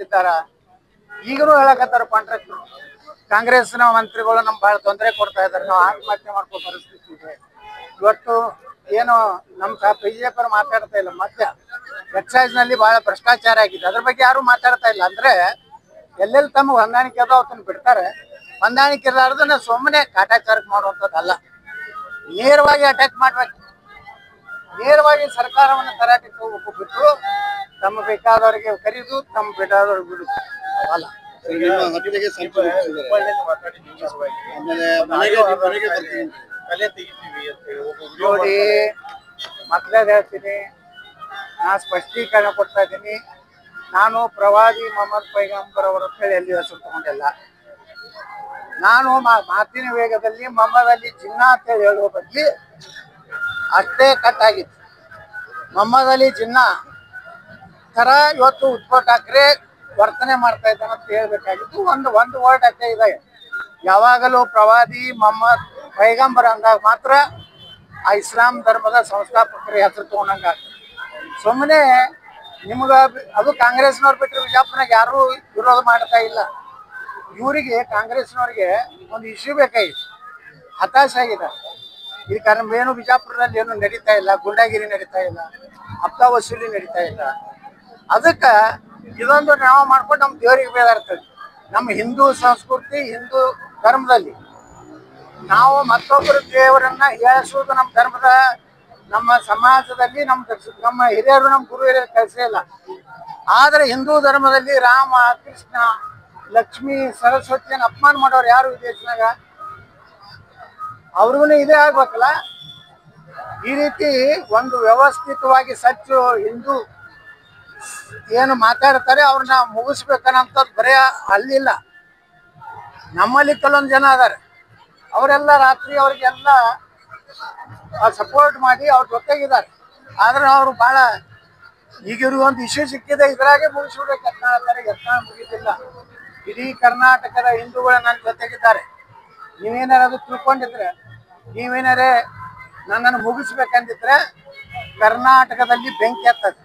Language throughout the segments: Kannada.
ಬಿಟ್ಟಿದ್ದಾರ. ಈಗಲೂ ಹೇಳಕತ್ತಾರ ಕಾಂಟ್ರಾಕ್ಟರ್ ಕಾಂಗ್ರೆಸ್ನ ಮಂತ್ರಿಗಳು ನಮ್ಗೆ ಬಹಳ ತೊಂದರೆ ಕೊಡ್ತಾ ಇದ್ದಾರೆ, ನಾವು ಆತ್ಮಹತ್ಯೆ ಮಾಡ್ಕೋ ಪರಿಸ್ಥಿತಿ ಇದೆ. ಇವತ್ತು ಏನು ನಮ್ಮ ಬಿಜೆಪಿ ಮಾತಾಡ್ತಾ ಇಲ್ಲ. ಮತ್ತೆ ಎಕ್ಸೈಸ್ ನಲ್ಲಿ ಬಹಳ ಭ್ರಷ್ಟಾಚಾರ ಆಗಿದೆ, ಅದ್ರ ಬಗ್ಗೆ ಯಾರು ಮಾತಾಡ್ತಾ ಇಲ್ಲ. ಅಂದ್ರೆ ಎಲ್ಲೆಲ್ಲಿ ತಮ್ಮ ಹೊಂದಾಣಿಕೆ ಅದ ಅವತ್ತನ್ನು ಬಿಡ್ತಾರೆ. ಹೊಂದಾಣಿಕೆ ಇರಲಾರ್ದನ್ನ ಸುಮ್ಮನೆ ಕಾಟಾಚಾರಕ್ಕೆ ಮಾಡುವಂಥದ್ದಲ್ಲ, ನೇರವಾಗಿ ಅಟ್ಯಾಕ್ ಮಾಡ್ಬೇಕು. ನೇರವಾಗಿ ಸರ್ಕಾರವನ್ನು ತರಾಟೆಗೆ ಹೋಗ್ಬೇಕು ಬಿಟ್ಟು ತಮ್ಮ ಬೇಕಾದವರಿಗೆ ಕರೀದು ತಮ್ಮ ಬೇಕಾದವ್ರಿಗೆ ಬಿಡುದು ಅಲ್ಲ. ನೋಡಿ, ಮಕ್ಕಳೇ ಹೇಳ್ತೀನಿ, ನಾ ಸ್ಪಷ್ಟೀಕರಣ ಕೊಡ್ತಾ ಇದ್ದೀನಿ. ನಾನು ಪ್ರವಾದಿ ಮೊಹಮ್ಮದ್ ಪೈಗಂಬರ್ ಅವರ ಹೇಳಿ ಎಲ್ಲಿ ಹೆಸರು ತಗೊಂಡಿಲ್ಲ. ನಾನು ಮಾತಿನ ವೇಗದಲ್ಲಿ ಮೊಹಮ್ಮದ್ ಅಲಿ ಜಿನ್ನಾ ಅಂತ ಹೇಳುವ ಬದಲಿ ಅಷ್ಟೇ ಕಟ್ ಆಗಿತ್ತು. ಮೊಹಮ್ಮದ್ ಅಲಿ ಜಿನ್ನಾ ತರ ಇವತ್ತು ಉದ್ಧವ್ ಠಾಕ್ರೆ ವರ್ತನೆ ಮಾಡ್ತಾ ಇದ್ದಾನೆ ಅಂತ ಹೇಳ್ಬೇಕಾಗಿತ್ತು. ಒಂದು ವರ್ಡ್ ಅಷ್ಟೇ ಇದೆ. ಯಾವಾಗಲೂ ಪ್ರವಾದಿ ಮೊಹಮ್ಮದ್ ಪೈಗಂಬರ್ ಅಂದಾಗ ಮಾತ್ರ ಆ ಇಸ್ಲಾಂ ಧರ್ಮದ ಸಂಸ್ಥಾಪಕರ ಹೆಸರು ತಗೊಂಡಂಗ ಆಗ್ತದೆ. ಸುಮ್ಮನೆ ನಿಮ್ಗ ಅದು ಕಾಂಗ್ರೆಸ್ನವ್ರು ಬಿಟ್ಟರೆ ಬಿಜಾಪುರನಾಗ ಯಾರು ವಿರೋಧ ಮಾಡ್ತಾ ಇಲ್ಲ. ಇವರಿಗೆ ಕಾಂಗ್ರೆಸ್ನವ್ರಿಗೆ ಒಂದು ಇಶ್ಯೂ ಬೇಕಾಗಿತ್ತು, ಹತಾಶ ಆಗಿದ್ದಾರೆ. ಈ ಕಾರಣ ಏನು ಬಿಜಾಪುರದಲ್ಲಿ ಏನು ನಡೀತಾ ಇಲ್ಲ, ಗುಂಡಾಗಿರಿ ನಡೀತಾ ಇಲ್ಲ, ಹಪ್ತ ವಸೂಲಿ ನಡೀತಾ ಇಲ್ಲ. ಅದಕ್ಕೆ ಇದೊಂದು ನಾವು ಮಾಡ್ಕೊಂಡು ನಮ್ಮ ದೇವರಿಗೆ ಬೇದಾಡ್ತೇವೆ. ನಮ್ಮ ಹಿಂದೂ ಸಂಸ್ಕೃತಿ, ಹಿಂದೂ ಧರ್ಮದಲ್ಲಿ ನಾವು ಮತ್ತೊಬ್ಬರ ದೇವರನ್ನ ಹೇಳಿಸುವುದು ನಮ್ಮ ಧರ್ಮದ, ನಮ್ಮ ಸಮಾಜದಲ್ಲಿ ನಮ್ಮ ಹಿರಿಯರು, ನಮ್ಮ ಗುರು ಹಿರಿಯರು ಕಲಿಸೇ ಇಲ್ಲ. ಆದರೆ ಹಿಂದೂ ಧರ್ಮದಲ್ಲಿ ರಾಮ, ಕೃಷ್ಣ, ಲಕ್ಷ್ಮಿ, ಸರಸ್ವತಿಯನ್ನು ಅಪಮಾನ ಮಾಡೋರು ಯಾರು ಈ ದೇಶನಾಗ? ಅವ್ರಿಗೂ ಇದೇ ಆಗ್ಬೇಕಲ್ಲ. ಈ ರೀತಿ ಒಂದು ವ್ಯವಸ್ಥಿತವಾಗಿ ಸಚ್ಚು ಹಿಂದೂ ಏನು ಮಾತಾಡ್ತಾರೆ ಅವ್ರನ್ನ ಮುಗಿಸ್ಬೇಕನ್ನಂಥದ್ದು ಬರೀ ಅಲ್ಲಿಲ್ಲ. ನಮ್ಮಲ್ಲಿ ಕೆಲವೊಂದು ಜನ ಅದಾರೆ, ಅವರೆಲ್ಲ ರಾತ್ರಿ ಅವ್ರಿಗೆಲ್ಲ ಸಪೋರ್ಟ್ ಮಾಡಿ ಅವ್ರ ಜೊತೆಗಿದ್ದಾರೆ. ಆದ್ರೆ ಅವರು ಭಾಳ ಈಗಿರುವ ಒಂದು ಇಶ್ಯೂ ಸಿಕ್ಕಿದೆ, ಇದ್ರಾಗೆ ಮುಗಿಸ್ಬಿಡ್ಬೇಕು ಯತ್ನ ಮುಗಿದಿಲ್ಲ. ಇಡೀ ಕರ್ನಾಟಕದ ಹಿಂದೂಗಳು ನನ್ನ ಜೊತೆಗಿದ್ದಾರೆ. ನೀವೇನಾರು ಅದು ತಿಳ್ಕೊಂಡಿದ್ರೆ, ನೀವೇನಾರೇ ನನ್ನನ್ನು ಮುಗಿಸ್ಬೇಕಂದಿದ್ರೆ ಕರ್ನಾಟಕದಲ್ಲಿ ಬೆಂಕಿ ಹತ್ತದ.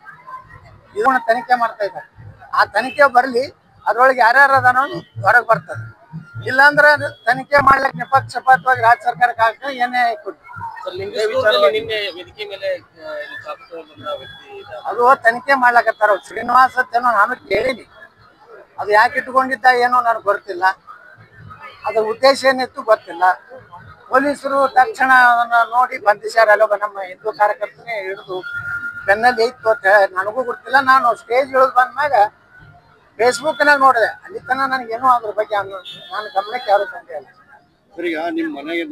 ಇದನ್ನ ತನಿಖೆ ಮಾಡ್ತಾ ಇದ್ದಾರೆ. ಆ ತನಿಖೆ ಬರಲಿ, ಅದ್ರೊಳಗೆ ಯಾರ್ಯಾರು ಅದಾನೋ ಹೊರಗೆ ಬರ್ತದೆ. ಇಲ್ಲಾಂದ್ರೆ ತನಿಖೆ ಮಾಡ್ಲಿಕ್ಕೆ ನಿಪಕ್ಷಪಾತವಾಗಿ ರಾಜ್ಯ ಸರ್ಕಾರಕ್ಕೆ ಹಾಕಿ ಏನೇ ಕೊಟ್ಟು ಅದು ತನಿಖೆ ಮಾಡ್ಲಕತ್ತಾರ. ಶ್ರೀನಿವಾಸ್ ಏನೋ ನಾನು ಕೇಳೀನಿ, ಅದು ಯಾಕೆ ಇಟ್ಕೊಂಡಿದ್ದ ಏನೋ ನನಗೆ ಗೊತ್ತಿಲ್ಲ, ಅದ್ರ ಉದ್ದೇಶ ಏನಿತ್ತು ಗೊತ್ತಿಲ್ಲ. ಪೊಲೀಸರು ತಕ್ಷಣ ಅದನ್ನ ನೋಡಿ ಬಂಧಿಸ್ಯಾರ. ಅಲ್ಲೊಬ್ಬ ನಮ್ಮ ಹಿಂದೂ ಕಾರ್ಯಕರ್ತನೇ ಹಿಡಿದು ಬೆನ್ನಲ್ಲಿ ಇತ್ತು ಅಂತ ನನಗೂ ಗೊತ್ತಿಲ್ಲ. ನಾನು ಸ್ಟೇಜ್ ಇಳಿದು ಬಂದ್ಮ್ಯಾಗ ಫೇಸ್ಬುಕ್ನಾಗ ನೋಡಿದೆ, ಅಲ್ಲಿ ತನಕ ನನಗೇನೋ ಅದ್ರ ಬಗ್ಗೆ ನಾನು ಗಮನಕ್ಕೆ ಯಾರು ತಂದೆ ಅಲ್ಲ. ನಿಮ್ಮ ಮನೆಗೆ